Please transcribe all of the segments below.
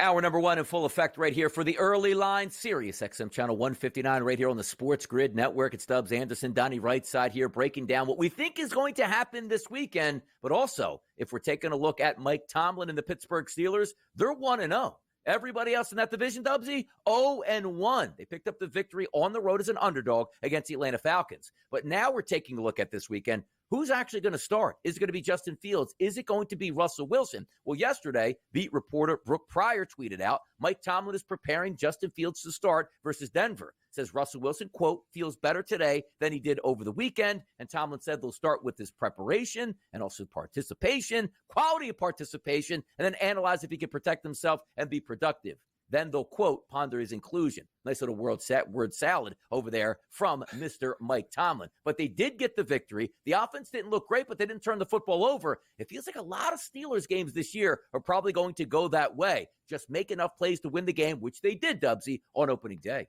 Hour number one in full effect right here for the early line, Sirius XM channel 159 right here on the SportsGrid network. It's Stubbs Anderson, Donnie Rightside here breaking down what we think is going to happen this weekend. But also, if we're taking a look at Mike Tomlin and the Pittsburgh Steelers, they're 1-0. Everybody else in that division, Dubsy, 0-1. They picked up the victory on the road as an underdog against the Atlanta Falcons. But now we're taking a look at this weekend. Who's actually going to start? Is it going to be Justin Fields? Is it going to be Russell Wilson? Well, yesterday, beat reporter Brooke Pryor tweeted out, Mike Tomlin is preparing Justin Fields to start versus Denver. Says Russell Wilson, quote, feels better today than he did over the weekend. And Tomlin said they'll start with his preparation and also participation, quality of participation, and then analyze if he can protect himself and be productive. Then they'll, quote, ponder his inclusion. Nice little word salad over there from Mr. Mike Tomlin. But they did get the victory. The offense didn't look great, but they didn't turn the football over. It feels like a lot of Steelers games this year are probably going to go that way. Just make enough plays to win the game, which they did, Dubsy, on opening day.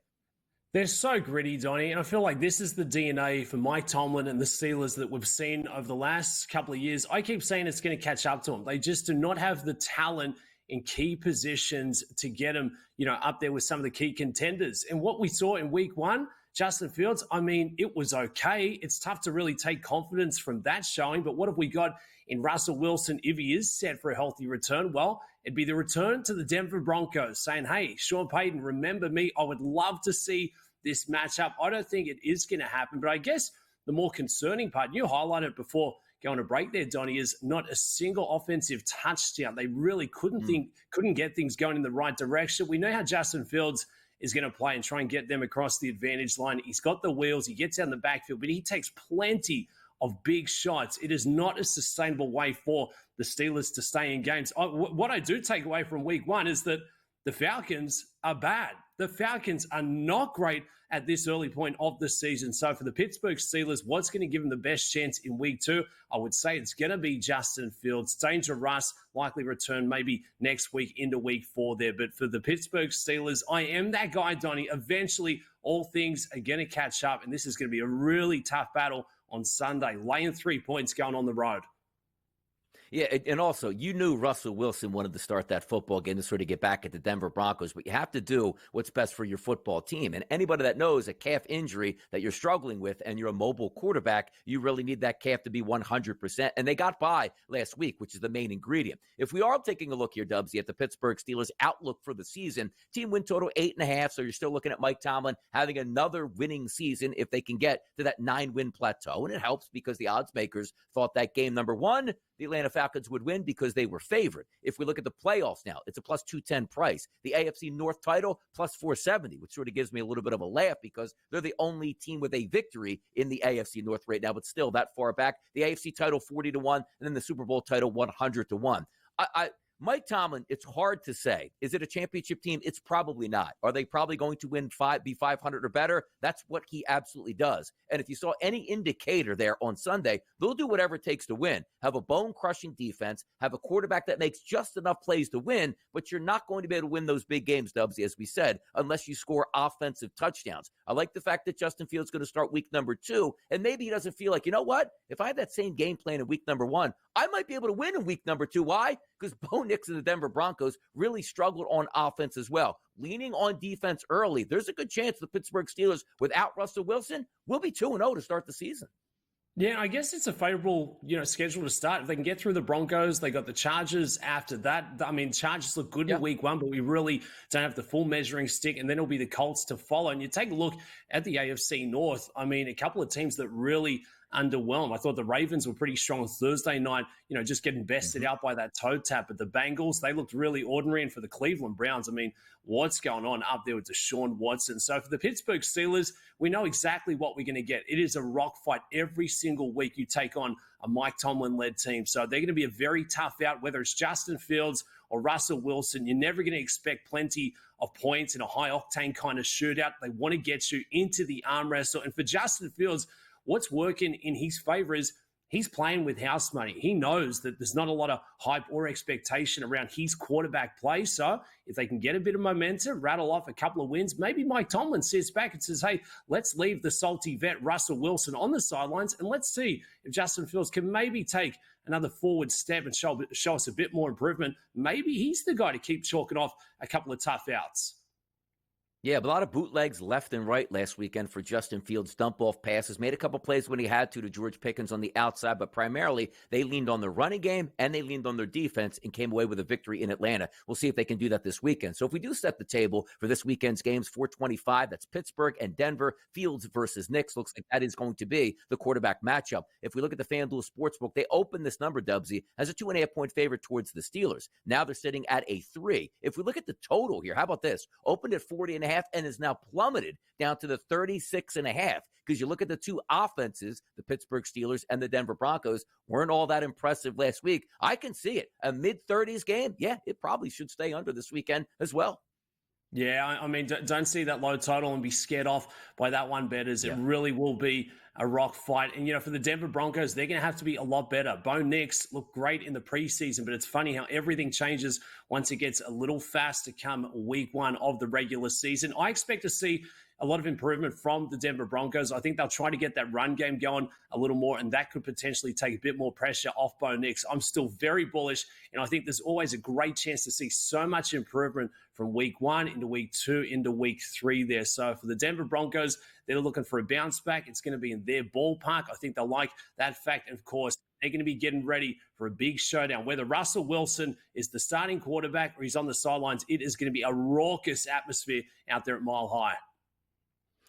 They're so gritty, Donnie, and I feel like this is the DNA for Mike Tomlin and the Steelers that we've seen over the last couple of years. I keep saying it's going to catch up to them. They just do not have the talent in key positions to get them, up there with some of the key contenders. And what we saw in week one, Justin Fields, I mean, it was okay. It's tough to really take confidence from that showing, but what have we got in Russell Wilson if he is set for a healthy return? Well, it'd be the return to the Denver Broncos saying, hey, Sean Payton, remember me. I would love to see this matchup. I don't think it is going to happen, but I guess the more concerning part, you highlighted it before going to break there, Donnie, is not a single offensive touchdown. They really couldn't get things going in the right direction. We know how Justin Fields is going to play and try and get them across the advantage line. He's got the wheels. He gets out in the backfield, but he takes plenty of big shots. It is not a sustainable way for the Steelers to stay in games. What I do take away from week one is that the Falcons are bad. The Falcons are not great at this early point of the season. So for the Pittsburgh Steelers, what's going to give them the best chance in week two? I would say it's going to be Justin Fields. Danger Russ likely return maybe next week into week four there. But for the Pittsburgh Steelers, I am that guy, Donnie. Eventually, all things are going to catch up, and this is going to be a really tough battle on Sunday. Laying 3 points going on the road. Yeah, and also, you knew Russell Wilson wanted to start that football game to sort of get back at the Denver Broncos, but you have to do what's best for your football team. And anybody that knows a calf injury that you're struggling with and you're a mobile quarterback, you really need that calf to be 100%. And they got by last week, which is the main ingredient. If we are taking a look here, Dubsy, at the Pittsburgh Steelers' outlook for the season, team win total 8.5, so you're still looking at Mike Tomlin having another winning season if they can get to that 9-win plateau. And it helps because the odds makers thought that game number one, the Atlanta Falcons would win because they were favored. If we look at the playoffs now, it's a plus 210 price. The AFC North title, plus 470, which sort of gives me a little bit of a laugh because they're the only team with a victory in the AFC North right now, but still that far back. The AFC title, 40-1, and then the Super Bowl title, 100-1. Mike Tomlin, it's hard to say. Is it a championship team? It's probably not. Are they probably going to be 500 or better? That's what he absolutely does. And if you saw any indicator there on Sunday, they'll do whatever it takes to win. Have a bone-crushing defense, have a quarterback that makes just enough plays to win, but you're not going to be able to win those big games, Dubsy, as we said, unless you score offensive touchdowns. I like the fact that Justin Fields is going to start week number 2, and maybe he doesn't feel like, you know what? If I had that same game plan in week number 1, I might be able to win in week number 2. Why? Because Bo Nix and the Denver Broncos really struggled on offense as well. Leaning on defense early, there's a good chance the Pittsburgh Steelers, without Russell Wilson, will be 2-0 to start the season. Yeah, I guess it's a favorable, schedule to start. If they can get through the Broncos, they got the Chargers after that. I mean, Chargers look good in week 1, but we really don't have the full measuring stick, and then it'll be the Colts to follow. And you take a look at the AFC North, I mean, a couple of teams that really underwhelmed. I thought the Ravens were pretty strong Thursday night, just getting bested out by that toe tap. But the Bengals, they looked really ordinary. And for the Cleveland Browns, I mean, what's going on up there with Deshaun Watson? So for the Pittsburgh Steelers, we know exactly what we're going to get. It is a rock fight every single week you take on a Mike Tomlin-led team. So they're going to be a very tough out, whether it's Justin Fields or Russell Wilson. You're never going to expect plenty of points in a high-octane kind of shootout. They want to get you into the arm wrestle. And for Justin Fields, what's working in his favor is he's playing with house money. He knows that there's not a lot of hype or expectation around his quarterback play. So if they can get a bit of momentum, rattle off a couple of wins, maybe Mike Tomlin sits back and says, hey, let's leave the salty vet Russell Wilson on the sidelines and let's see if Justin Fields can maybe take another forward step and show us a bit more improvement, maybe he's the guy to keep chalking off a couple of tough outs. Yeah, but a lot of bootlegs left and right last weekend for Justin Fields. Dump-off passes. Made a couple plays when he had to George Pickens on the outside, but primarily they leaned on their running game and they leaned on their defense and came away with a victory in Atlanta. We'll see if they can do that this weekend. So if we do set the table for this weekend's games, 425, that's Pittsburgh and Denver. Fields versus Knicks. Looks like that is going to be the quarterback matchup. If we look at the FanDuel Sportsbook, they opened this number, Dubsy, as a 2.5-point favorite towards the Steelers. Now they're sitting at a 3. If we look at the total here, how about this? Opened at 40.5 and is now plummeted down to the 36.5, because you look at the two offenses, the Pittsburgh Steelers and the Denver Broncos, weren't all that impressive last week. I can see it. A mid-30s game, yeah, it probably should stay under this weekend as well. Yeah, I mean, don't see that low total and be scared off by that one, bettors. It really will be a rock fight. And, for the Denver Broncos, they're going to have to be a lot better. Bo Nix looked great in the preseason, but it's funny how everything changes once it gets a little faster come week 1 of the regular season. I expect to see a lot of improvement from the Denver Broncos. I think they'll try to get that run game going a little more, and that could potentially take a bit more pressure off Bo Nix. I'm still very bullish, and I think there's always a great chance to see so much improvement from week 1 into week 2 into week 3 there. So for the Denver Broncos, they're looking for a bounce back. It's going to be in their ballpark. I think they'll like that fact. And of course, they're going to be getting ready for a big showdown. Whether Russell Wilson is the starting quarterback or he's on the sidelines, it is going to be a raucous atmosphere out there at Mile High.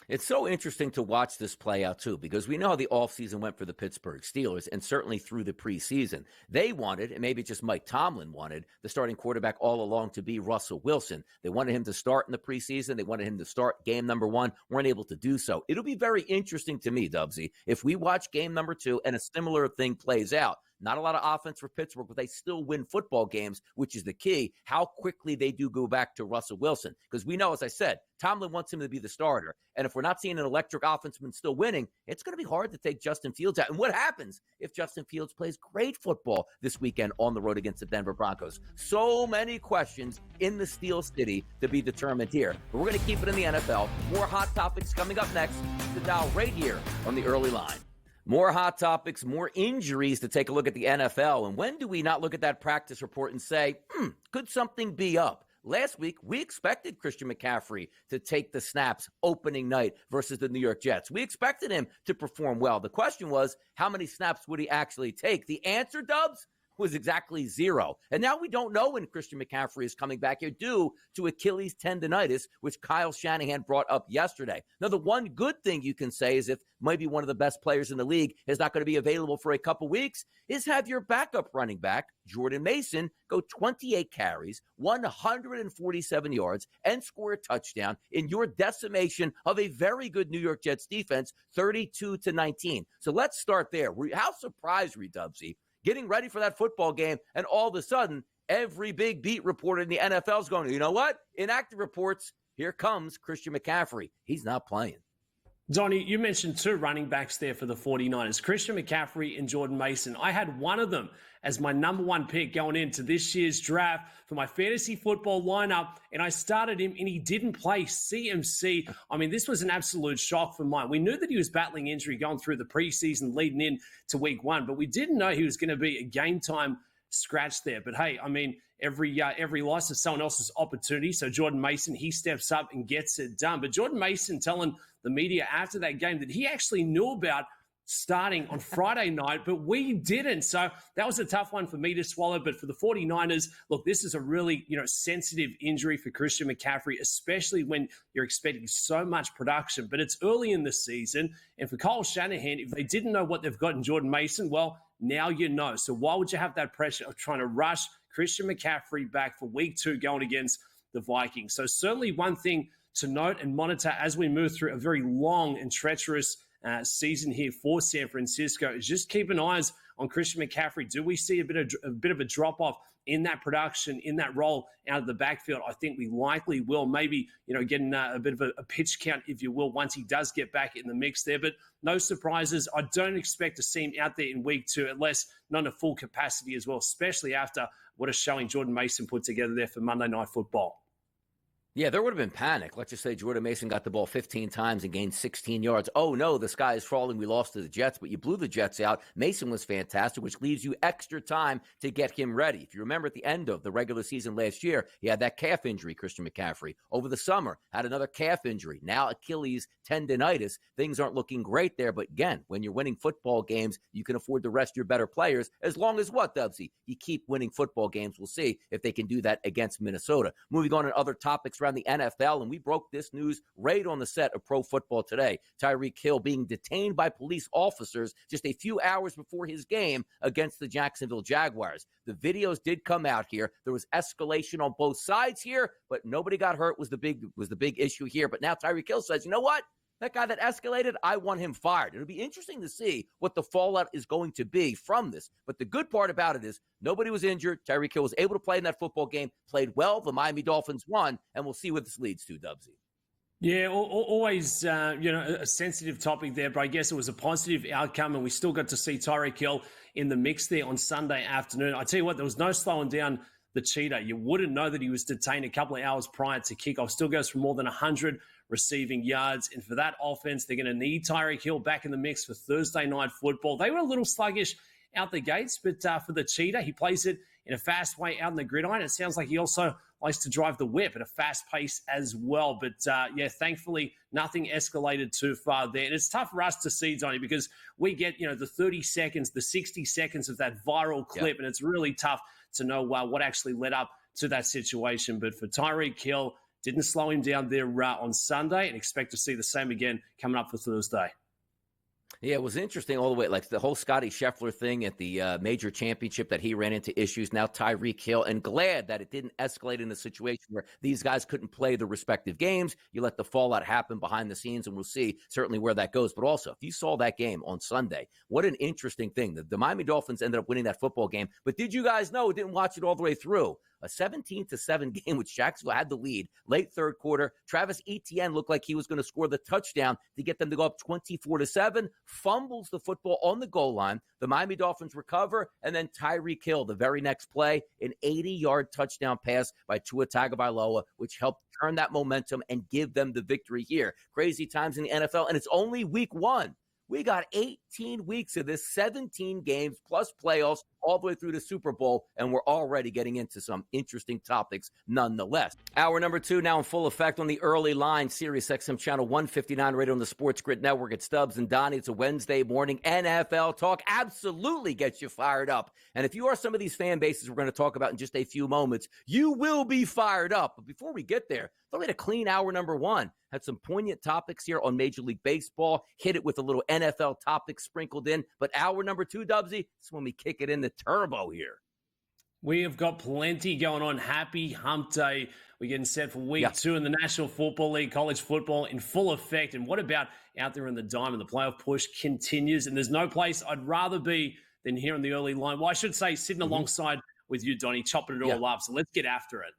It's so interesting to watch this play out, too, because we know how the offseason went for the Pittsburgh Steelers, and certainly through the preseason. They wanted, and maybe just Mike Tomlin wanted, the starting quarterback all along to be Russell Wilson. They wanted him to start in the preseason. They wanted him to start game number 1. Weren't able to do so. It'll be very interesting to me, Dubsy, if we watch game number 2 and a similar thing plays out. Not a lot of offense for Pittsburgh, but they still win football games, which is the key, how quickly they do go back to Russell Wilson. Because we know, as I said, Tomlin wants him to be the starter. And if we're not seeing an electric offenseman still winning, it's going to be hard to take Justin Fields out. And what happens if Justin Fields plays great football this weekend on the road against the Denver Broncos? So many questions in the Steel City to be determined here. But we're going to keep it in the NFL. More hot topics coming up next to dial right here on the early line. More hot topics, more injuries to take a look at the NFL. And when do we not look at that practice report and say, could something be up? Last week, we expected Christian McCaffrey to take the snaps opening night versus the New York Jets. We expected him to perform well. The question was, how many snaps would he actually take? The answer, Dubs, was exactly 0. And now we don't know when Christian McCaffrey is coming back here due to Achilles tendonitis, which Kyle Shanahan brought up yesterday. Now, the one good thing you can say is if maybe one of the best players in the league is not going to be available for a couple weeks, is have your backup running back, Jordan Mason, go 28 carries, 147 yards, and score a touchdown in your decimation of a very good New York Jets defense, 32-19. So let's start there. How surprised were you, Dubsy, getting ready for that football game, and all of a sudden, every big beat reporter in the NFL is going, you know what? Inactive reports, here comes Christian McCaffrey. He's not playing. Donnie, you mentioned 2 running backs there for the 49ers, Christian McCaffrey and Jordan Mason. I had one of them as my number 1 pick going into this year's draft for my fantasy football lineup, and I started him, and he didn't play. CMC, I mean, this was an absolute shock for mine. We knew that he was battling injury going through the preseason leading in to week 1, but we didn't know he was going to be a game-time scratch there. But hey, I mean, every loss is someone else's opportunity. So Jordan Mason, he steps up and gets it done. But Jordan Mason telling the media after that game that he actually knew about starting on Friday night, but we didn't. So that was a tough one for me to swallow. But for the 49ers, look, this is a really, sensitive injury for Christian McCaffrey, especially when you're expecting so much production. But it's early in the season. And for Kyle Shanahan, if they didn't know what they've got in Jordan Mason, well, now you know. So why would you have that pressure of trying to rush Christian McCaffrey back for week 2 going against the Vikings? So certainly one thing to note and monitor as we move through a very long and treacherous season here for San Francisco is just keep an eyes on Christian McCaffrey. Do we see a bit of a drop-off in that production, in that role out of the backfield? I think we likely will. Maybe, getting a bit of a pitch count, if you will, once he does get back in the mix there. But no surprises. I don't expect to see him out there in week 2, unless not at full capacity as well, especially after what a showing Jordan Mason put together there for Monday Night Football. Yeah, there would have been panic. Let's just say Jordan Mason got the ball 15 times and gained 16 yards. Oh, no, the sky is falling. We lost to the Jets, but you blew the Jets out. Mason was fantastic, which leaves you extra time to get him ready. If you remember at the end of the regular season last year, he had that calf injury, Christian McCaffrey. Over the summer, had another calf injury. Now Achilles tendonitis. Things aren't looking great there. But again, when you're winning football games, you can afford to rest your better players as long as what, Dubsy? You keep winning football games. We'll see if they can do that against Minnesota. Moving on to other topics around the NFL, and we broke this news right on the set of Pro Football Today. Tyreek Hill being detained by police officers just a few hours before his game against the Jacksonville Jaguars. The videos did come out here. There was escalation on both sides here, but nobody got hurt was the big issue here. But now Tyreek Hill says, you know what? That guy that escalated, I want him fired. It'll be interesting to see what the fallout is going to be from this. But the good part about it is nobody was injured. Tyreek Hill was able to play in that football game, played well. The Miami Dolphins won, and we'll see what this leads to, Dubsy. Yeah, always a sensitive topic there, but I guess it was a positive outcome, and we still got to see Tyreek Hill in the mix there on Sunday afternoon. I tell you what, there was no slowing down the cheetah. You wouldn't know that he was detained a couple of hours prior to kickoff. Still goes for more than 100 receiving yards. And for that offense, they're going to need Tyreek Hill back in the mix for Thursday night football. They were a little sluggish out the gates, but for the cheetah, he plays it in a fast way out in the gridiron. It sounds like he also likes to drive the whip at a fast pace as well. But thankfully, nothing escalated too far there. And it's tough for us to see, Donnie, because we get, the 30 seconds, the 60 seconds of that viral clip, and it's really tough to know what actually led up to that situation. But for Tyreek Hill, didn't slow him down there on Sunday, and expect to see the same again coming up for Thursday. Yeah, it was interesting all the way, like the whole Scotty Scheffler thing at the major championship that he ran into issues. Now Tyreek Hill, and glad that it didn't escalate in a situation where these guys couldn't play the respective games. You let the fallout happen behind the scenes, and we'll see certainly where that goes. But also, if you saw that game on Sunday, what an interesting thing. The Miami Dolphins ended up winning that football game. But did you guys know, didn't watch it all the way through, a 17-7 game, which Jacksonville had the lead late third quarter. Travis Etienne looked like he was going to score the touchdown to get them to go up 24-7, fumbles the football on the goal line. The Miami Dolphins recover, and then Tyreek Hill, the very next play, an 80-yard touchdown pass by Tua Tagovailoa, which helped turn that momentum and give them the victory here. Crazy times in the NFL, and it's only week one. We got 18 weeks of this, 17 games plus playoffs all the way through the Super Bowl, and we're already getting into some interesting topics nonetheless. Hour number 2 now in full effect on the early line, Sirius XM channel 159, right on the SportsGrid network. It's Stubbs and Donnie. It's a Wednesday morning NFL talk. Absolutely gets you fired up. And if you are some of these fan bases we're going to talk about in just a few moments, you will be fired up. But before we get there, thought we had a clean hour number 1. Had some poignant topics here on Major League Baseball. Hit it with a little NFL topics sprinkled in. But hour number 2, Dubsy, is when we kick it in the turbo here. We have got plenty going on. Happy hump day. We're getting set for week 2 in the National Football League, college football in full effect. And what about out there in the dime? And the playoff push continues. And there's no place I'd rather be than here on the early line. Well, I should say sitting alongside with you, Donnie, chopping it all up. So let's get after it.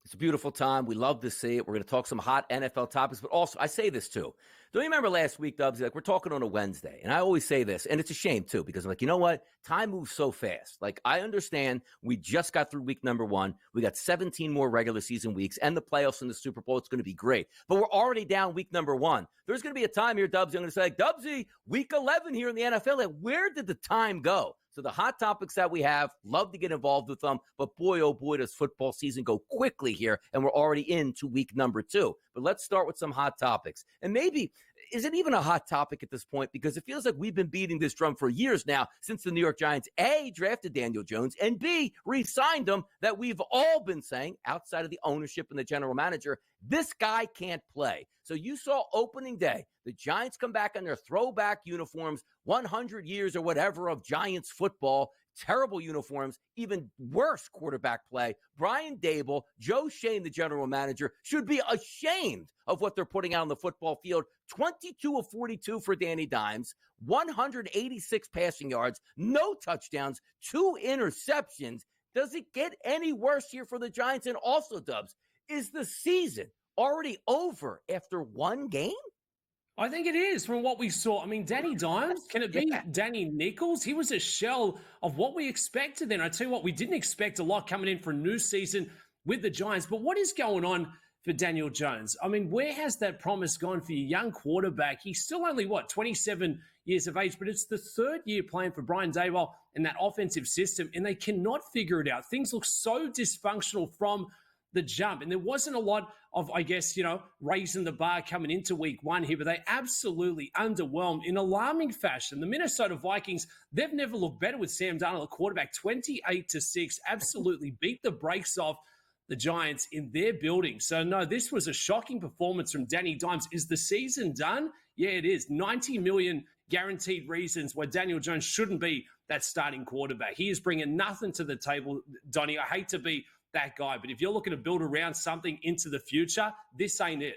It's a beautiful time. We love to see it. We're going to talk some hot NFL topics, but also I say this too. Don't you remember last week, Dubs? Like, we're talking on a Wednesday, and I always say this, and it's a shame too, because I'm like, you know what? Time moves so fast. Like, I understand we just got through week number 1. We got 17 more regular season weeks and the playoffs and the Super Bowl. It's going to be great, but we're already down week number 1. There's going to be a time here, Dubs, I'm going to say, like, Dubsy, week 11 here in the NFL. Like, where did the time go? So the hot topics that we have, love to get involved with them. But boy, oh boy, does football season go quickly here. And we're already into week number 2. But let's start with some hot topics. And maybe, is it even a hot topic at this point? Because it feels like we've been beating this drum for years now since the New York Giants, A, drafted Daniel Jones, and B, re-signed him, that we've all been saying, outside of the ownership and the general manager, this guy can't play. So you saw opening day, the Giants come back in their throwback uniforms, 100 years or whatever of Giants football, terrible uniforms, even worse quarterback play. Brian Dable, Joe Shane, the general manager, should be ashamed of what they're putting out on the football field. 22 of 42 for Danny Dimes, 186 passing yards, no touchdowns, 2 interceptions. Does it get any worse here for the Giants? And also, Dubs, is the season already over after 1 game? I think it is from what we saw. I mean, Danny Dimes, can it be Danny Nichols? He was a shell of what we expected then. I tell you what, we didn't expect a lot coming in for a new season with the Giants. But what is going on for Daniel Jones? I mean, where has that promise gone for your young quarterback? He's still only, 27 years of age, but it's the third year playing for Brian Daboll in that offensive system, and they cannot figure it out. Things look so dysfunctional from the jump. And there wasn't a lot of, raising the bar coming into week one here, but they absolutely underwhelmed in alarming fashion. The Minnesota Vikings, they've never looked better with Sam Darnold, a quarterback, 28-6, absolutely beat the brakes off the Giants in their building. So, no, this was a shocking performance from Danny Dimes. Is the season done? Yeah, it is. 90 million guaranteed reasons why Daniel Jones shouldn't be that starting quarterback. He is bringing nothing to the table, Donnie. I hate to be that guy, but if you're looking to build around something into the future, this ain't it.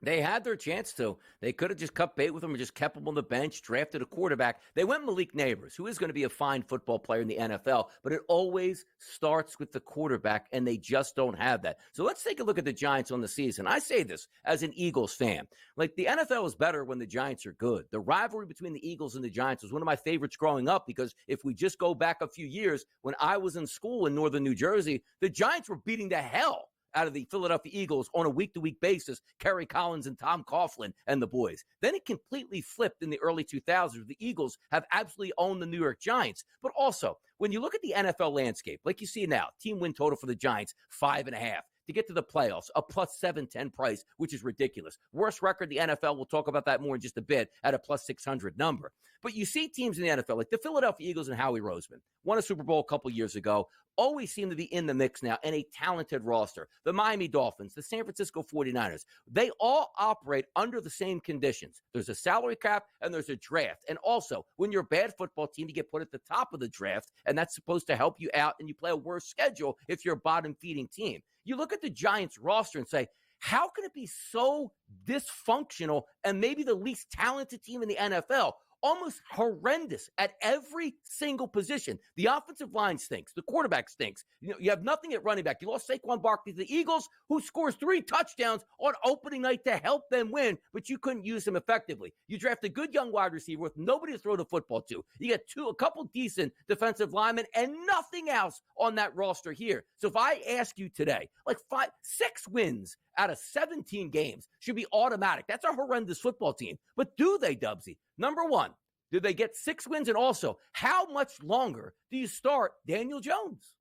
They had their chance to. They could have just cut bait with him and just kept him on the bench, drafted a quarterback. They went Malik Neighbors, who is going to be a fine football player in the NFL, but it always starts with the quarterback, and they just don't have that. So let's take a look at the Giants on the season. I say this as an Eagles fan. Like, the NFL is better when the Giants are good. The rivalry between the Eagles and the Giants was one of my favorites growing up, because if we just go back a few years, when I was in school in northern New Jersey, the Giants were beating the hell out of the Philadelphia Eagles on a week-to-week basis, Kerry Collins and Tom Coughlin and the boys. Then it completely flipped in the early 2000s. The Eagles have absolutely owned the New York Giants. But also, when you look at the NFL landscape, like you see now, team win total for the Giants, 5.5. To get to the playoffs, a plus 710 price, which is ridiculous. Worst record in the NFL, we'll talk about that more in just a bit, at a plus 600 number. But you see teams in the NFL, like the Philadelphia Eagles and Howie Roseman, won a Super Bowl a couple years ago, always seem to be in the mix now, and a talented roster. The Miami Dolphins, the San Francisco 49ers, they all operate under the same conditions. There's a salary cap and there's a draft. And also, when you're a bad football team, you get put at the top of the draft, and that's supposed to help you out, and you play a worse schedule if you're a bottom-feeding team. You look at the Giants roster and say, how can it be so dysfunctional and maybe the least talented team in the NFL? Almost horrendous at every single position. The offensive line stinks. The quarterback stinks. You have nothing at running back. You lost Saquon Barkley to the Eagles, who scores 3 touchdowns on opening night to help them win, but you couldn't use him effectively. You draft a good young wide receiver with nobody to throw the football to. You get a couple decent defensive linemen and nothing else on that roster here. So if I ask you today, like 6 wins out of 17 games should be automatic. That's a horrendous football team. But do they, Dubsy? Number one, do they get 6 wins? And also, how much longer do you start Daniel Jones?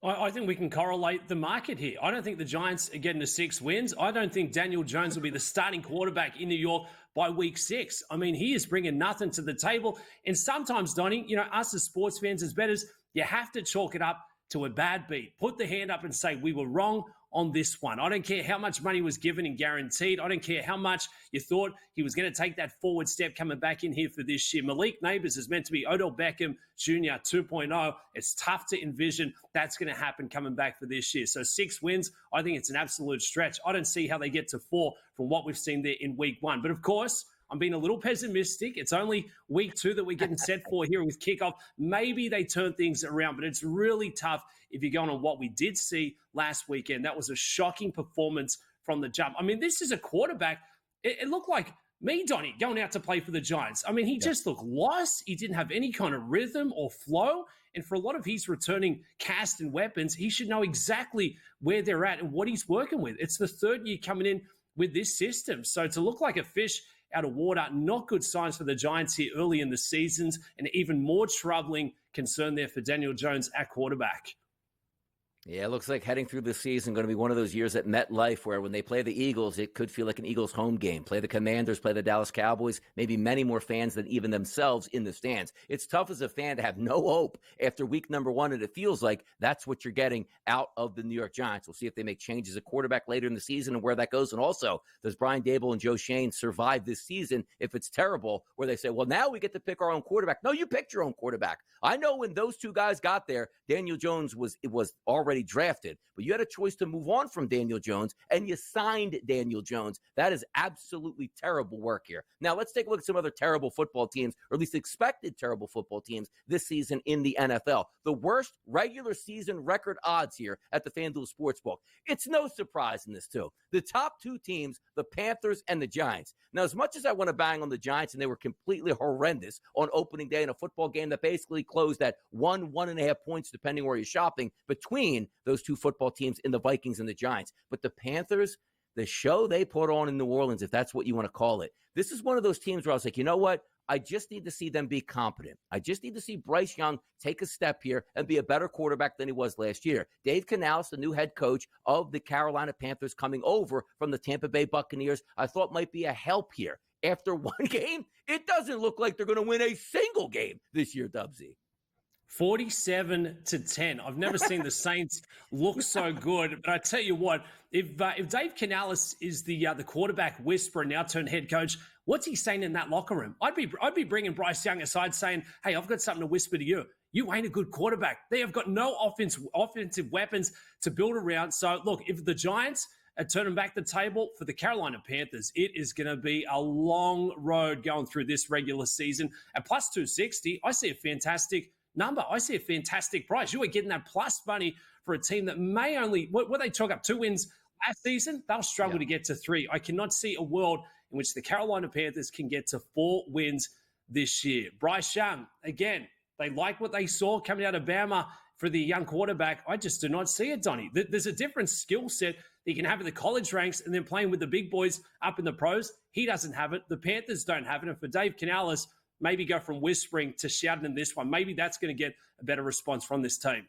I think we can correlate the market here. I don't think the Giants are getting to 6 wins. I don't think Daniel Jones will be the starting quarterback in New York by week 6. I mean, he is bringing nothing to the table. And sometimes, Donnie, us as sports fans, as bettors, you have to chalk it up to a bad beat. Put the hand up and say, we were wrong on this one. I don't care how much money was given and guaranteed. I don't care how much you thought he was going to take that forward step coming back in here for this year. Malik Neighbors is meant to be Odell Beckham Jr. 2.0. It's tough to envision that's going to happen coming back for this year. So 6 wins, I think it's an absolute stretch. I don't see how they get to 4 from what we've seen there in week 1. But of course, I'm being a little pessimistic. It's only week 2 that we're getting set for here with kickoff. Maybe they turn things around, but it's really tough if you're going on what we did see last weekend. That was a shocking performance from the jump. I mean, this is a quarterback. It looked like me, Donnie, going out to play for the Giants. I mean, he just looked lost. He didn't have any kind of rhythm or flow. And for a lot of his returning cast and weapons, he should know exactly where they're at and what he's working with. It's the 3rd year coming in with this system. So to look like a fish out of water, not good signs for the Giants here early in the seasons, and even more troubling concern there for Daniel Jones at quarterback. Yeah, it looks like heading through the season going to be one of those years at MetLife where when they play the Eagles, it could feel like an Eagles home game. Play the Commanders, play the Dallas Cowboys, maybe many more fans than even themselves in the stands. It's tough as a fan to have no hope after week number 1, and it feels like that's what you're getting out of the New York Giants. We'll see if they make changes at quarterback later in the season and where that goes. And also, does Brian Daboll and Joe Schoen survive this season if it's terrible, where they say, well, now we get to pick our own quarterback? No, you picked your own quarterback. I know when those 2 guys got there, Daniel Jones was already drafted, but you had a choice to move on from Daniel Jones, and you signed Daniel Jones. That is absolutely terrible work here. Now, let's take a look at some other terrible football teams, or at least expected terrible football teams this season in the NFL. The worst regular season record odds here at the FanDuel Sportsbook. It's no surprise in this, too. The top 2 teams, the Panthers and the Giants. Now, as much as I want to bang on the Giants, and they were completely horrendous on opening day in a football game that basically closed at 1.5 points, depending where you're shopping, between between those two football teams in the Vikings and the Giants. But the Panthers, the show they put on in New Orleans, if that's what you want to call it, this is one of those teams where I was like, you know what? I just need to see them be competent. I just need to see Bryce Young take a step here and be a better quarterback than he was last year. Dave Canales, the new head coach of the Carolina Panthers, coming over from the Tampa Bay Buccaneers, I thought might be a help here. After one game, it doesn't look like they're going to win a single game this year, Dubsy. 47-10. I've never seen the Saints look so good. But I tell you what, if Dave Canales is the quarterback whisperer now turned head coach, what's he saying in that locker room? I'd be bringing Bryce Young aside saying, hey, I've got something to whisper to you. You ain't a good quarterback. They have got no offensive weapons to build around. So, look, if the Giants are turning back the table for the Carolina Panthers, it is going to be a long road going through this regular season. At plus 260, I see a fantastic number. I see a fantastic price. You are getting that plus money for a team that may only, what they chalk up 2 wins last season, they'll struggle to get to 3. I cannot see a world in which the Carolina Panthers can get to 4 wins this year. Bryce Young, again, they like what they saw coming out of Bama for the young quarterback. I just do not see it, Donnie. There's a different skill set that you can have in the college ranks and then playing with the big boys up in the pros. He doesn't have it. The Panthers don't have it. And for Dave Canales, maybe go from whispering to shouting in this one. Maybe that's going to get a better response from this team.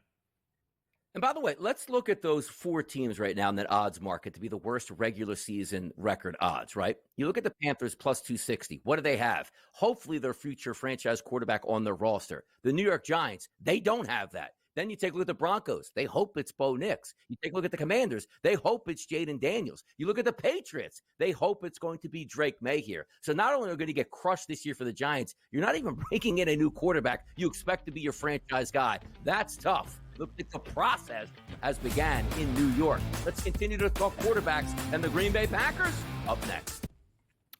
And by the way, let's look at those 4 teams right now in that odds market to be the worst regular season record odds, right? You look at the Panthers plus 260. What do they have? Hopefully their future franchise quarterback on their roster. The New York Giants, they don't have that. Then you take a look at the Broncos. They hope it's Bo Nix. You take a look at the Commanders. They hope it's Jaden Daniels. You look at the Patriots. They hope it's going to be Drake May here. So not only are you going to get crushed this year for the Giants, you're not even breaking in a new quarterback. You expect to be your franchise guy. That's tough. Look, the process has began in New York. Let's continue to talk quarterbacks and the Green Bay Packers up next.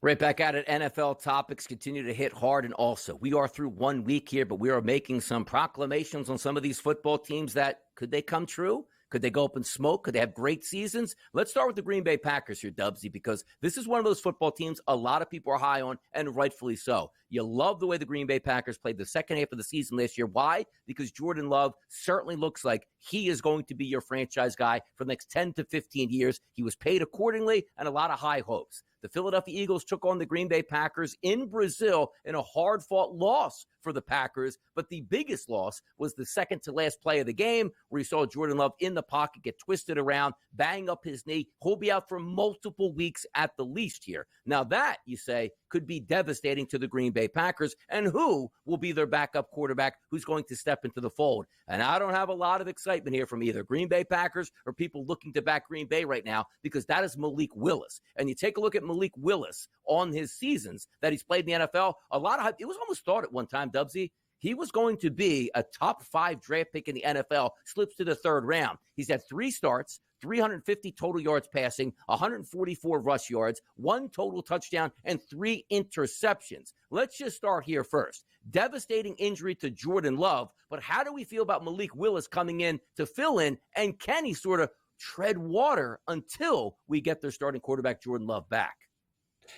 Right back at it. NFL topics continue to hit hard. And also, we are through 1 week here, but we are making some proclamations on some of these football teams that could they come true? Could they go up in smoke? Could they have great seasons? Let's start with the Green Bay Packers here, Dubsy, because this is one of those football teams a lot of people are high on, and rightfully so. You love the way the Green Bay Packers played the second half of the season last year. Why? Because Jordan Love certainly looks like he is going to be your franchise guy for the next 10 to 15 years. He was paid accordingly and a lot of high hopes. The Philadelphia Eagles took on the Green Bay Packers in Brazil in a hard-fought loss for the Packers, but the biggest loss was the second to last play of the game where you saw Jordan Love in the pocket get twisted around, bang up his knee. He'll be out for multiple weeks at the least here. Now that, you say, could be devastating to the Green Bay Packers, and who will be their backup quarterback who's going to step into the fold? And I don't have a lot of excitement here from either Green Bay Packers or people looking to back Green Bay right now, because that is Malik Willis. And you take a look at Malik Willis on his seasons that he's played in the NFL, a lot of hype. It was almost thought at one time, Dubsy, he was going to be a top 5 draft pick in the NFL, slips to the 3rd round. He's had 3 starts, 350 total yards passing, 144 rush yards, 1 total touchdown, and 3 interceptions. Let's just start here first. Devastating injury to Jordan Love, but how do we feel about Malik Willis coming in to fill in, and can he sort of tread water until we get their starting quarterback Jordan Love back?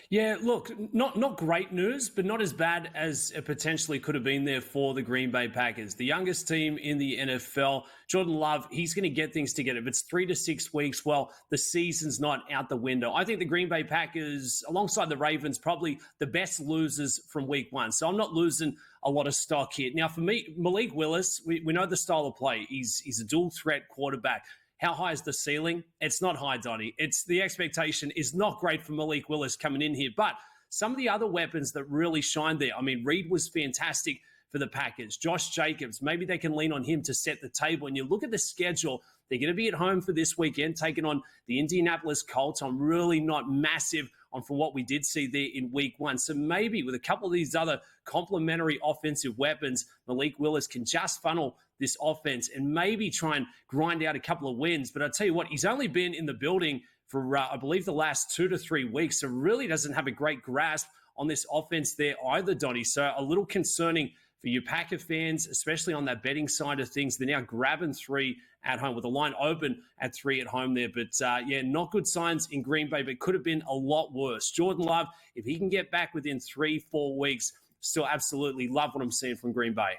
Yeah, look, not great news, but not as bad as it potentially could have been there for the Green Bay Packers. The youngest team in the NFL, Jordan Love, he's going to get things together. If it's 3 to 6 weeks, well, the season's not out the window. I think the Green Bay Packers, alongside the Ravens, probably the best losers from week 1. So I'm not losing a lot of stock here. Now, for me, Malik Willis, we know the style of play. He's a dual threat quarterback. How high is the ceiling? It's not high, Donnie. It's the expectation is not great for Malik Willis coming in here. But some of the other weapons that really shine there, I mean, Reed was fantastic for the Packers. Josh Jacobs, maybe they can lean on him to set the table. And you look at the schedule, they're going to be at home for this weekend, taking on the Indianapolis Colts. I'm really not massive on from what we did see there in week 1. So maybe with a couple of these other complementary offensive weapons, Malik Willis can just funnel this offense and maybe try and grind out a couple of wins. But I tell you what, he's only been in the building for, I believe, the last 2 to 3 weeks. So really doesn't have a great grasp on this offense there either, Donnie. So a little concerning for you Packer fans, especially on that betting side of things. They're now grabbing 3 at home with the line open at 3 at home there. But yeah, not good signs in Green Bay, but could have been a lot worse. Jordan Love, if he can get back within 3-4 weeks, still absolutely love what I'm seeing from Green Bay.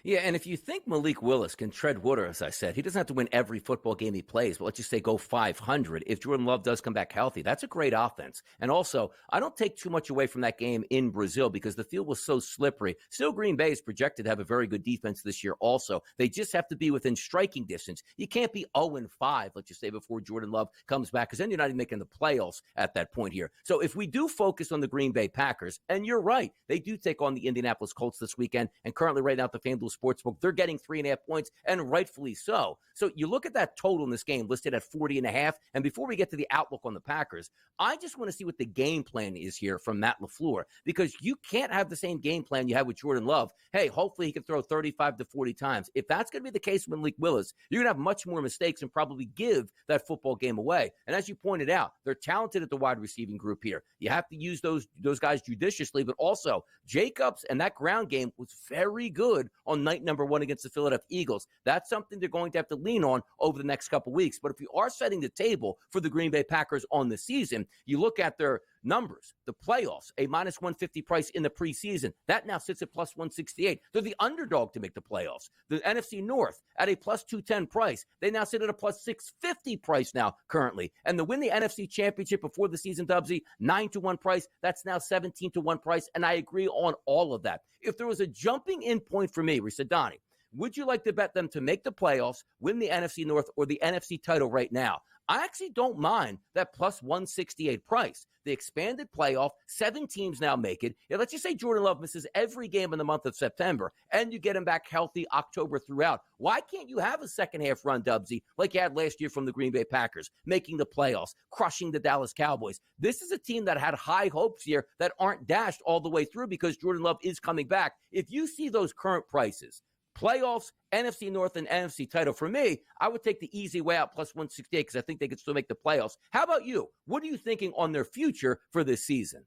Yeah, and if you think Malik Willis can tread water, as I said, he doesn't have to win every football game he plays, but let's just say go 500. If Jordan Love does come back healthy, that's a great offense. And also, I don't take too much away from that game in Brazil because the field was so slippery. Still, Green Bay is projected to have a very good defense this year also. They just have to be within striking distance. You can't be 0-5, let's just say, before Jordan Love comes back, because then you're not even making the playoffs at that point here. So if we do focus on the Green Bay Packers, and you're right, they do take on the Indianapolis Colts this weekend, and currently right now at the FanDuel Sportsbook, they're getting 3.5 points, and rightfully so. So you look at that total in this game listed at 40.5. And before we get to the outlook on the Packers, I just want to see what the game plan is here from Matt LaFleur, because you can't have the same game plan you had with Jordan Love. Hey, hopefully he can throw 35 to 40 times. If that's going to be the case with Malik Willis, you're going to have much more mistakes and probably give that football game away. And as you pointed out, they're talented at the wide receiving group here. You have to use those guys judiciously, but also Jacobs and that ground game was very good on night number 1 against the Philadelphia Eagles. That's something they're going to have to lean on over the next couple weeks. But if you are setting the table for the Green Bay Packers on the season, you look at their numbers, the playoffs, a minus 150 price in the preseason. That now sits at plus 168. They're the underdog to make the playoffs. The NFC North at a plus 210 price. They now sit at a plus 650 price now currently. And to win the NFC Championship before the season, Dubsy, 9-1 price. That's now 17-1 price. And I agree on all of that. If there was a jumping in point for me, we said, Donnie, would you like to bet them to make the playoffs, win the NFC North, or the NFC title right now? I actually don't mind that plus 168 price. The expanded playoff, 7 teams now make it. Yeah, let's just say Jordan Love misses every game in the month of September, and you get him back healthy October throughout. Why can't you have a second half run, Dubsy, like you had last year from the Green Bay Packers, making the playoffs, crushing the Dallas Cowboys? This is a team that had high hopes here that aren't dashed all the way through because Jordan Love is coming back. If you see those current prices, playoffs, NFC North, and NFC title, for me, I would take the easy way out plus 168 because I think they could still make the playoffs. How about you? What are you thinking on their future for this season?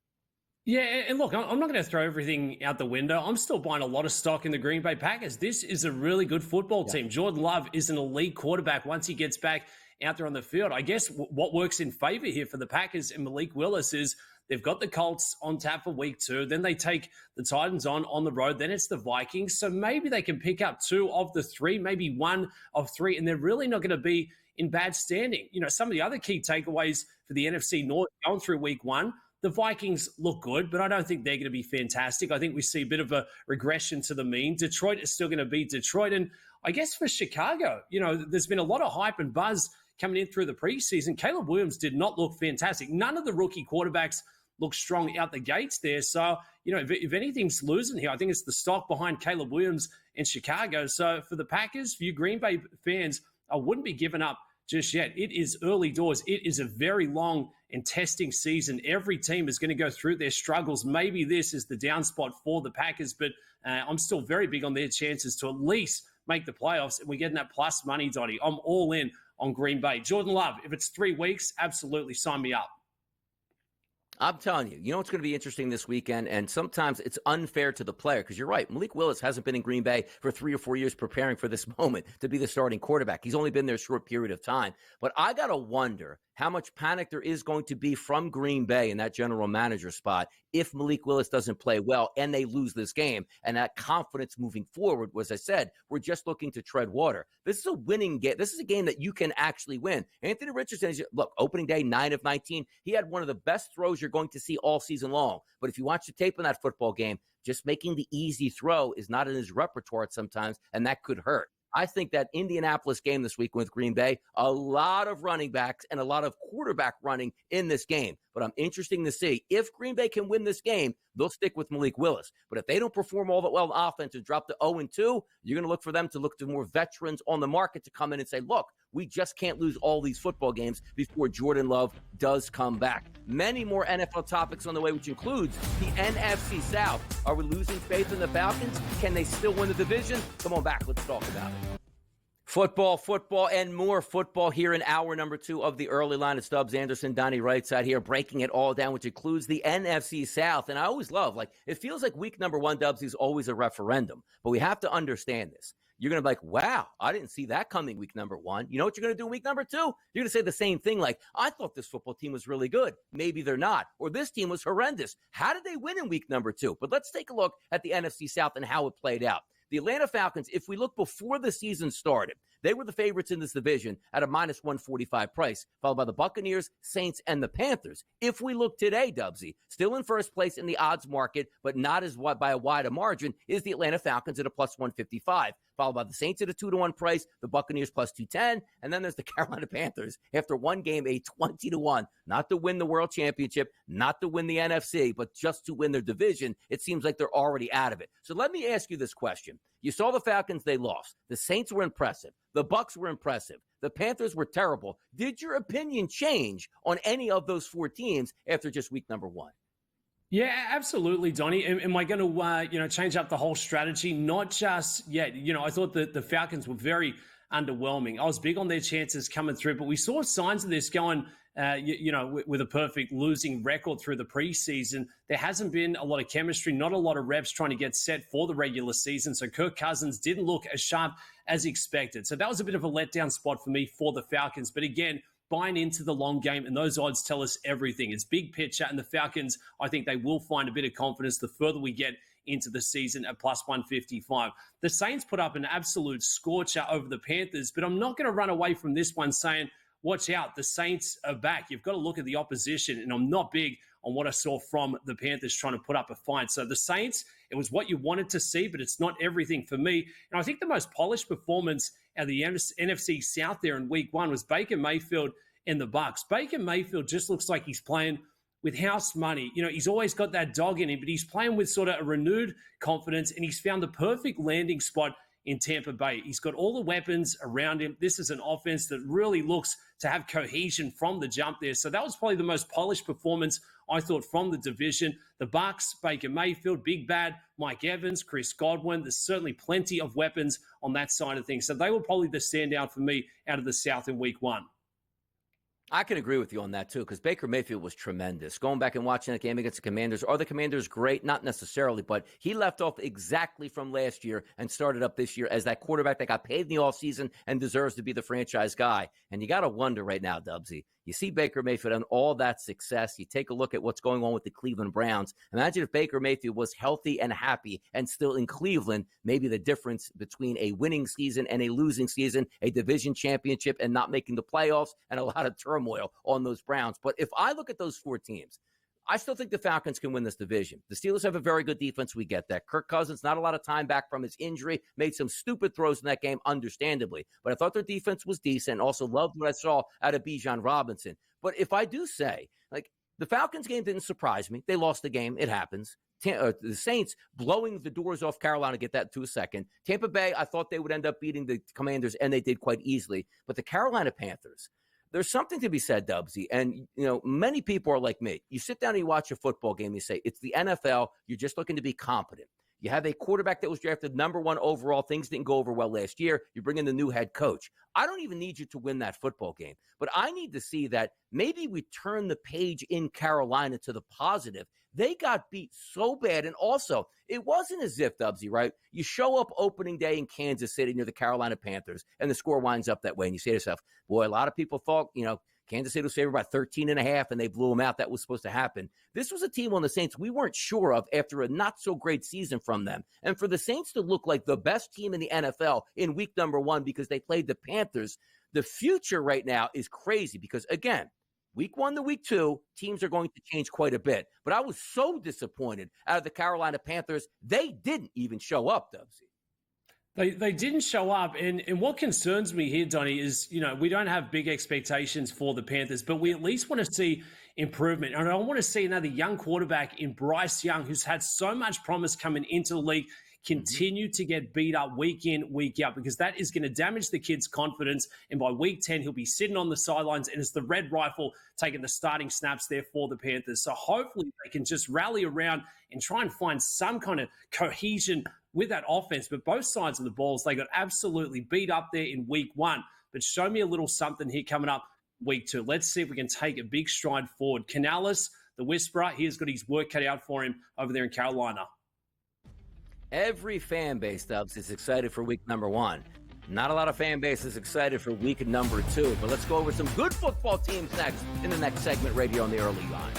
Yeah, and look, I'm not going to throw everything out the window. I'm still buying a lot of stock in the Green Bay Packers. This is a really good football team. Jordan Love is an elite quarterback once he gets back out there on the field. I guess what works in favor here for the Packers and Malik Willis is they've got the Colts on tap for week 2. Then they take the Titans on the road. Then it's the Vikings. So maybe they can pick up 2 of the 3, maybe 1 of 3, and they're really not going to be in bad standing. You know, some of the other key takeaways for the NFC North going through week 1, the Vikings look good, but I don't think they're going to be fantastic. I think we see a bit of a regression to the mean. Detroit is still going to be Detroit. And I guess for Chicago, you know, there's been a lot of hype and buzz coming in through the preseason. Caleb Williams did not look fantastic. None of the rookie quarterbacks look strong out the gates there. So, you know, if anything's losing here, I think it's the stock behind Caleb Williams in Chicago. So for the Packers, for you Green Bay fans, I wouldn't be giving up just yet. It is early doors. It is a very long and testing season. Every team is going to go through their struggles. Maybe this is the down spot for the Packers, but I'm still very big on their chances to at least make the playoffs. And we're getting that plus money, Donnie. I'm all in on Green Bay. Jordan Love, if it's 3 weeks, absolutely sign me up. I'm telling you, you know what's going to be interesting this weekend, and sometimes it's unfair to the player because you're right. Malik Willis hasn't been in Green Bay for 3 or 4 years preparing for this moment to be the starting quarterback. He's only been there a short period of time. But I got to wonder how much panic there is going to be from Green Bay in that general manager spot if Malik Willis doesn't play well and they lose this game. And that confidence moving forward, as I said, we're just looking to tread water. This is a winning game. This is a game that you can actually win. Anthony Richardson, look, opening day, 9 of 19. He had one of the best throws you're going to see all season long. But if you watch the tape on that football game, just making the easy throw is not in his repertoire sometimes, and that could hurt. I think that Indianapolis game this week with Green Bay, a lot of running backs and a lot of quarterback running in this game. But I'm interested to see if Green Bay can win this game, they'll stick with Malik Willis. But if they don't perform all that well on offense and drop to 0-2, you're going to look for them to look to more veterans on the market to come in and say, look, we just can't lose all these football games before Jordan Love does come back. Many more NFL topics on the way, which includes the NFC South. Are we losing faith in the Falcons? Can they still win the division? Come on back. Let's talk about it. Football, and more football here in hour number 2 of the early line. It's Stubbs Anderson, Donnie Rightside here, breaking it all down, which includes the NFC South. And I always love, it feels like week number 1, Dubs, is always a referendum. But we have to understand this. You're going to be like, wow, I didn't see that coming week number 1. You know what you're going to do week number 2? You're going to say the same thing like, I thought this football team was really good. Maybe they're not. Or this team was horrendous. How did they win in week number 2? But let's take a look at the NFC South and how it played out. The Atlanta Falcons, if we look before the season started, they were the favorites in this division at a minus 145 price, followed by the Buccaneers, Saints, and the Panthers. If we look today, Dubsy, still in first place in the odds market, but not as by a wider margin, is the Atlanta Falcons at a plus 155, followed by the Saints at a 2-1 price, the Buccaneers plus 210, and then there's the Carolina Panthers after one game, a 20-1, not to win the World Championship, not to win the NFC, but just to win their division. It seems like they're already out of it. So let me ask you this question. You saw the Falcons, they lost. The Saints were impressive. The Bucs were impressive. The Panthers were terrible. Did your opinion change on any of those four teams after just week number one? Yeah, absolutely, Donnie. Am I going to, change up the whole strategy? Not just yet. I thought that the Falcons were very underwhelming. I was big on their chances coming through, but we saw signs of this going, with a perfect losing record through the preseason. There hasn't been a lot of chemistry, not a lot of reps trying to get set for the regular season. So Kirk Cousins didn't look as sharp as expected. So that was a bit of a letdown spot for me for the Falcons. But again, buying into the long game, and those odds tell us everything. It's big picture, and the Falcons, I think they will find a bit of confidence the further we get into the season at plus 155. The Saints put up an absolute scorcher over the Panthers, but I'm not going to run away from this one saying, watch out, the Saints are back. You've got to look at the opposition, and I'm not big on what I saw from the Panthers trying to put up a fight. So the Saints, it was what you wanted to see, but it's not everything for me. And I think the most polished performance out of the NFC South there in week one was Baker Mayfield and the Bucs. Baker Mayfield just looks like he's playing with house money. He's always got that dog in him, but he's playing with sort of a renewed confidence, and he's found the perfect landing spot in Tampa Bay. He's got all the weapons around him. This is an offense that really looks to have cohesion from the jump there. So that was probably the most polished performance, I thought, from the division. The Bucs, Baker Mayfield, Big Bad, Mike Evans, Chris Godwin. There's certainly plenty of weapons on that side of things. So they were probably the standout for me out of the South in week one. I can agree with you on that, too, because Baker Mayfield was tremendous. Going back and watching that game against the Commanders, are the Commanders great? Not necessarily, but he left off exactly from last year and started up this year as that quarterback that got paid in the offseason and deserves to be the franchise guy. And you got to wonder right now, Dubsy, you see Baker Mayfield and all that success. You take a look at what's going on with the Cleveland Browns. Imagine if Baker Mayfield was healthy and happy and still in Cleveland, maybe the difference between a winning season and a losing season, a division championship and not making the playoffs, and a lot of turmoil on those Browns. But if I look at those four teams, I still think the Falcons can win this division. The Steelers have a very good defense. We get that. Kirk Cousins, not a lot of time back from his injury, made some stupid throws in that game, understandably. But I thought their defense was decent. Also loved what I saw out of Bijan Robinson. But if I do say, the Falcons game didn't surprise me. They lost the game. It happens. The Saints blowing the doors off Carolina, get that to a second. Tampa Bay, I thought they would end up beating the Commanders, and they did quite easily. But the Carolina Panthers, there's something to be said, Dubsy, and many people are like me. You sit down and you watch a football game, you say, it's the NFL, you're just looking to be competent. You have a quarterback that was drafted number one overall. Things didn't go over well last year. You bring in the new head coach. I don't even need you to win that football game, but I need to see that maybe we turn the page in Carolina to the positive. They got beat so bad. And also, it wasn't as if, Dubsy, right? You show up opening day in Kansas City near the Carolina Panthers, and the score winds up that way. And you say to yourself, boy, a lot of people thought, Kansas City was favored by 13.5, and they blew them out. That was supposed to happen. This was a team on the Saints we weren't sure of after a not-so-great season from them. And for the Saints to look like the best team in the NFL in week number one because they played the Panthers, the future right now is crazy because, again, week one to week two, teams are going to change quite a bit. But I was so disappointed out of the Carolina Panthers, they didn't even show up, Dubsy. They didn't show up, and what concerns me here, Donnie, is, we don't have big expectations for the Panthers, but we at least want to see improvement. And I want to see another young quarterback in Bryce Young, who's had so much promise coming into the league, continue to get beat up week in, week out, because that is going to damage the kid's confidence. And by week 10, he'll be sitting on the sidelines, and it's the Red Rifle taking the starting snaps there for the Panthers. So hopefully they can just rally around and try and find some kind of cohesion with that offense. But both sides of the balls, they got absolutely beat up there in week one. But show me a little something here coming up week two. Let's see if we can take a big stride forward. Canales, the Whisperer, he's got his work cut out for him over there in Carolina. Every fan base, Dubs, is excited for week number one. Not a lot of fan base is excited for week number two. But let's go over some good football teams next in the next segment right here on the Early Line.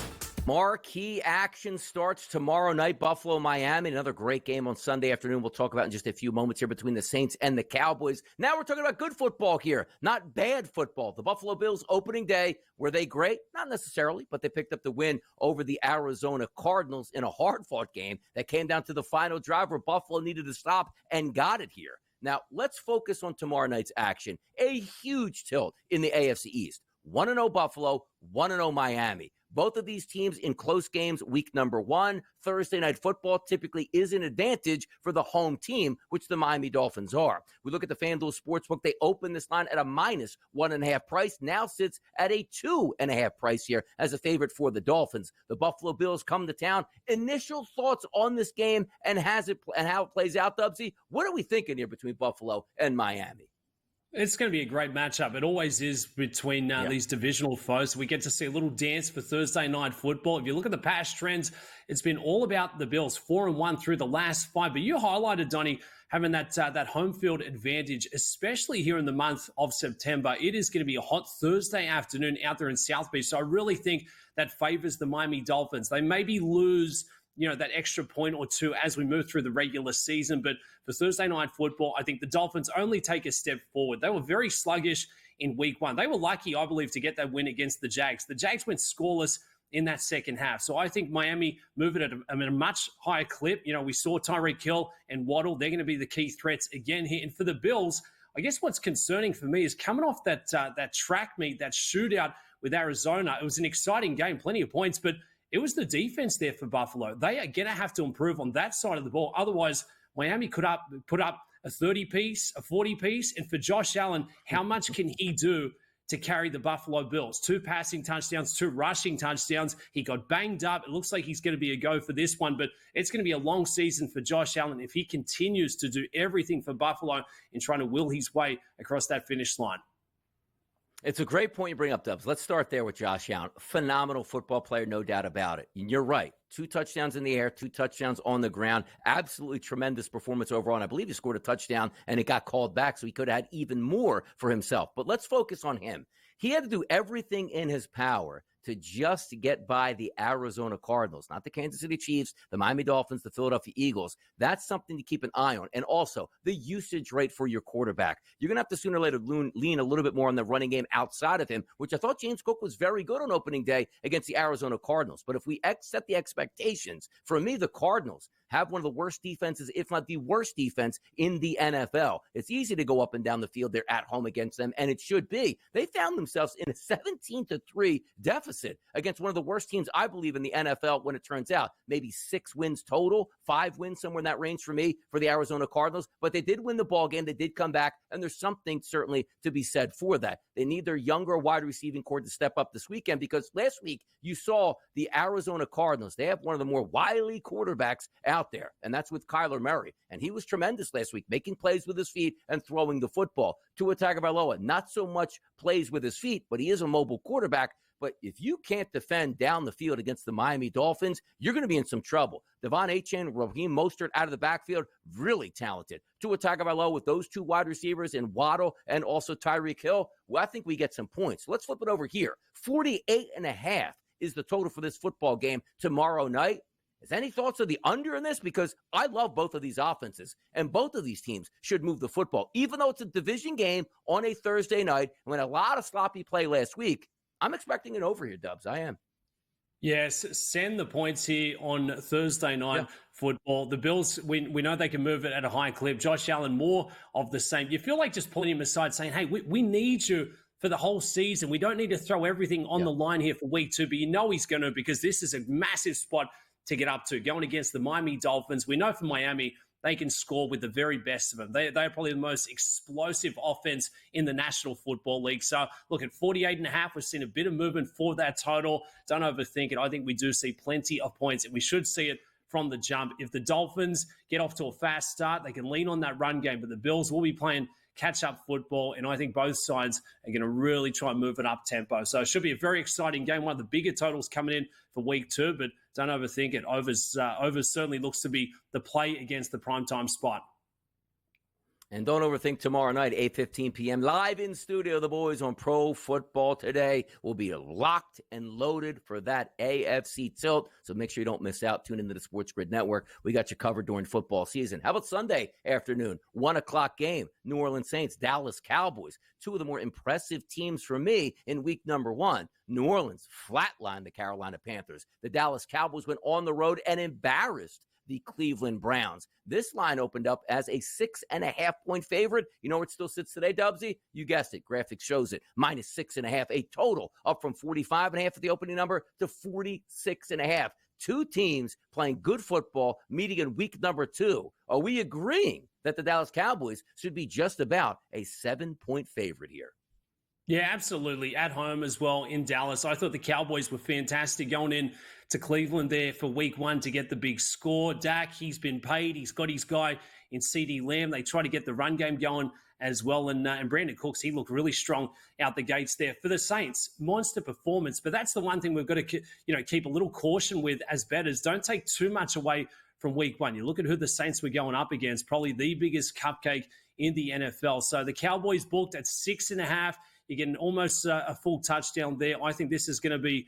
Marquee action starts tomorrow night. Buffalo, Miami. Another great game on Sunday afternoon. We'll talk about in just a few moments here between the Saints and the Cowboys. Now we're talking about good football here, not bad football. The Buffalo Bills opening day, were they great? Not necessarily, but they picked up the win over the Arizona Cardinals in a hard-fought game that came down to the final drive where Buffalo needed to stop and got it here. Now, let's focus on tomorrow night's action. A huge tilt in the AFC East. 1-0 Buffalo, 1-0 Miami. Both of these teams in close games week number one. Thursday night football typically is an advantage for the home team, which the Miami Dolphins are. We look at the FanDuel Sportsbook. They opened this line at a minus 1.5 price, now sits at a 2.5 price here as a favorite for the Dolphins. The Buffalo Bills come to town. Initial thoughts on this game and how it plays out, Dubsy? What are we thinking here between Buffalo and Miami? It's going to be a great matchup. It always is between these divisional foes. We get to see a little dance for Thursday night football. If you look at the past trends, it's been all about the Bills, 4-1 through the last 5. But you highlighted, Donnie, having that home field advantage, especially here in the month of September. It is going to be a hot Thursday afternoon out there in South Beach. So I really think that favors the Miami Dolphins. They maybe lose that extra point or two as we move through the regular season. But for Thursday night football, I think the Dolphins only take a step forward. They were very sluggish in week one. They were lucky, I believe, to get that win against the Jags. The Jags went scoreless in that second half. So I think Miami moving at a much higher clip. We saw Tyreek Hill and Waddle. They're going to be the key threats again here. And for the Bills, I guess what's concerning for me is coming off that track meet, that shootout with Arizona. It was an exciting game, plenty of points, but it was the defense there for Buffalo. They are going to have to improve on that side of the ball. Otherwise, Miami could put up a 30-piece, a 40-piece. And for Josh Allen, how much can he do to carry the Buffalo Bills? 2 passing touchdowns, 2 rushing touchdowns. He got banged up. It looks like he's going to be a go for this one, but it's going to be a long season for Josh Allen if he continues to do everything for Buffalo in trying to will his way across that finish line. It's a great point you bring up, Dubs. Let's start there with Josh Allen. Phenomenal football player, no doubt about it. And you're right. 2 touchdowns in the air, 2 touchdowns on the ground. Absolutely tremendous performance overall. And I believe he scored a touchdown and it got called back, so he could have had even more for himself. But let's focus on him. He had to do everything in his power to just get by the Arizona Cardinals, not the Kansas City Chiefs, the Miami Dolphins, the Philadelphia Eagles. That's something to keep an eye on. And also the usage rate for your quarterback. You're going to have to sooner or later lean a little bit more on the running game outside of him, which I thought James Cook was very good on opening day against the Arizona Cardinals. But if we set the expectations, for me, the Cardinals have one of the worst defenses, if not the worst defense in the NFL. It's easy to go up and down the field. They're at home against them, and it should be. They found themselves in a 17-3 deficit against one of the worst teams, I believe, in the NFL when it turns out. Maybe 6 wins total, 5 wins, somewhere in that range for me, for the Arizona Cardinals. But they did win the ball game. They did come back, and there's something certainly to be said for that. They need their younger wide receiving core to step up this weekend, because last week you saw the Arizona Cardinals. They have one of the more wily quarterbacks out there, and that's with Kyler Murray. And he was tremendous last week, making plays with his feet and throwing the football. Tua Tagovailoa, not so much plays with his feet, but he is a mobile quarterback. But if you can't defend down the field against the Miami Dolphins, you're going to be in some trouble. Devon Achane, Raheem Mostert out of the backfield, really talented. Tua Tagovailoa with those 2 wide receivers in Waddle and also Tyreek Hill, well, I think we get some points. Let's flip it over here. 48.5 is the total for this football game tomorrow night. Is any thoughts of the under in this? Because I love both of these offenses, and both of these teams should move the football. Even though it's a division game on a Thursday night, when a lot of sloppy play last week, I'm expecting an over here, Dubs. I am. Yes, send the points here on Thursday night football. The Bills, we know they can move it at a high clip. Josh Allen, more of the same. You feel like just pulling him aside saying, hey, we need you for the whole season. We don't need to throw everything on the line here for week 2, but you know he's going to, because this is a massive spot to get up to. Going against the Miami Dolphins, we know from Miami, they can score with the very best of them. They're probably the most explosive offense in the National Football League. So look, at 48.5, we've seen a bit of movement for that total. Don't overthink it. I think we do see plenty of points, and we should see it from the jump. If the Dolphins get off to a fast start, they can lean on that run game, but the Bills will be playing catch-up football, and I think both sides are going to really try and move it up tempo. So it should be a very exciting game. One of the bigger totals coming in for week 2, but don't overthink it. Overs certainly looks to be the play against the primetime spot. And don't overthink tomorrow night, 8:15 p.m. Live in studio, the boys on Pro Football Today will be locked and loaded for that AFC tilt. So make sure you don't miss out. Tune into the SportsGrid Network. We got you covered during football season. How about Sunday afternoon, 1 o'clock game, New Orleans Saints, Dallas Cowboys. Two of the more impressive teams for me in week number 1. New Orleans flatlined the Carolina Panthers. The Dallas Cowboys went on the road and embarrassed the Cleveland Browns. This line opened up as a 6.5-point favorite. You know where it still sits today, Dubsy? You guessed it. Graphics shows it. -6.5, a total up from 45.5 at the opening number to 46.5. Two teams playing good football, meeting in week number 2. Are we agreeing that the Dallas Cowboys should be just about a 7-point favorite here? Yeah, absolutely. At home as well in Dallas. I thought the Cowboys were fantastic going in to Cleveland there for week 1 to get the big score. Dak, he's been paid. He's got his guy in CD Lamb. They try to get the run game going as well. And Brandon Cooks, he looked really strong out the gates there. For the Saints, monster performance. But that's the one thing we've got to keep a little caution with as bettors. Don't take too much away from week 1. You look at who the Saints were going up against, probably the biggest cupcake in the NFL. So the Cowboys booked at 6.5. You're getting almost a full touchdown there. I think this is going to be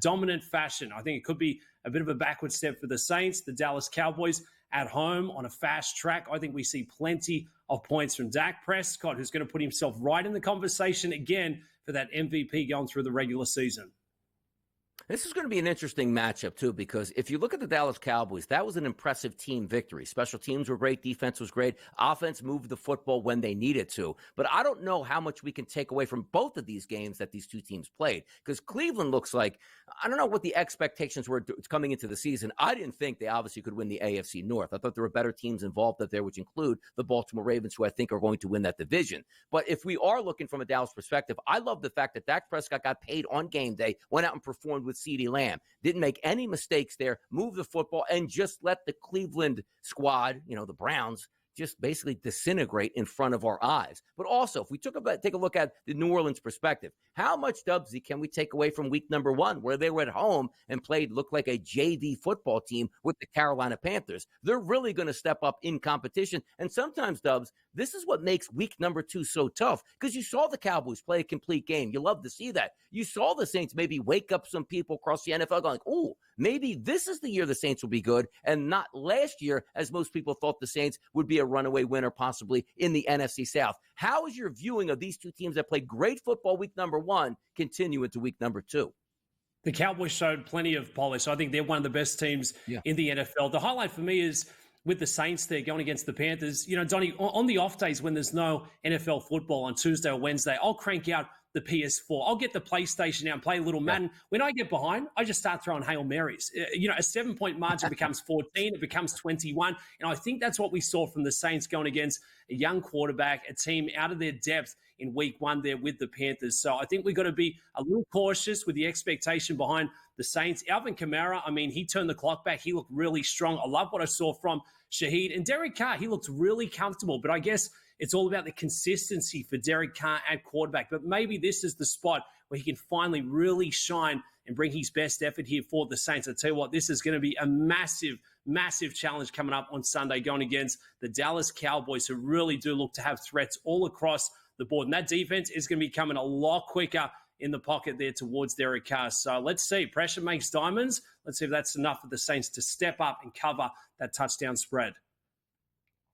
dominant fashion. I think it could be a bit of a backward step for the Saints. The Dallas Cowboys at home on a fast track. I think we see plenty of points from Dak Prescott, who's going to put himself right in the conversation again for that MVP going through the regular season. This is going to be an interesting matchup, too, because if you look at the Dallas Cowboys, that was an impressive team victory. Special teams were great. Defense was great. Offense moved the football when they needed to. But I don't know how much we can take away from both of these games that these two teams played, because Cleveland looks like, I don't know what the expectations were coming into the season. I didn't think they obviously could win the AFC North. I thought there were better teams involved up there, which include the Baltimore Ravens, who I think are going to win that division. But if we are looking from a Dallas perspective, I love the fact that Dak Prescott got paid on game day, went out and performed with CeeDee Lamb. Didn't make any mistakes there, moved the football, and just let the Cleveland squad, the Browns, just basically disintegrate in front of our eyes. But also, if we take a look at the New Orleans perspective, how much, Dubsy, can we take away from week number 1, where they were at home and looked like a JV football team with the Carolina Panthers? They're really going to step up in competition. And sometimes, Dubs, this is what makes week number 2 so tough, because you saw the Cowboys play a complete game. You love to see that. You saw the Saints maybe wake up some people across the NFL going, oh, maybe this is the year the Saints will be good, and not last year, as most people thought the Saints would be a runaway winner possibly in the NFC South. How is your viewing of these two teams that played great football week number 1 continue into week number 2? The Cowboys showed plenty of polish. I think they're one of the best teams in the NFL. The highlight for me is with the Saints there going against the Panthers. Donnie, on the off days when there's no NFL football on Tuesday or Wednesday, I'll crank out the PS4. I'll get the PlayStation out and play a little Madden. When I get behind, I just start throwing Hail Marys. A 7-point margin becomes 14. It becomes 21. And I think that's what we saw from the Saints going against a young quarterback, a team out of their depth in week 1 there with the Panthers. So I think we've got to be a little cautious with the expectation behind the Saints. Alvin Kamara, he turned the clock back. He looked really strong. I love what I saw from Shaheed. And Derek Carr, he looked really comfortable. But I guess it's all about the consistency for Derek Carr at quarterback. But maybe this is the spot where he can finally really shine and bring his best effort here for the Saints. I tell you what, this is going to be a massive, massive challenge coming up on Sunday going against the Dallas Cowboys, who really do look to have threats all across the board. And that defense is going to be coming a lot quicker in the pocket there towards Derek Carr. So let's see. Pressure makes diamonds. Let's see if that's enough for the Saints to step up and cover that touchdown spread.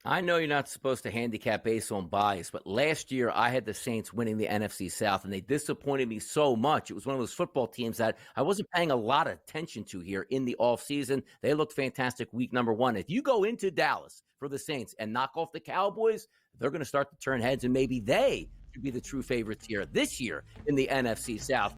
I know you're not supposed to handicap based on bias, but last year I had the Saints winning the NFC South, and they disappointed me so much. It was one of those football teams that I wasn't paying a lot of attention to here in the offseason. They looked fantastic week number 1. If you go into Dallas for the Saints and knock off the Cowboys, they're going to start to turn heads, and maybe they should be the true favorites here this year in the NFC South.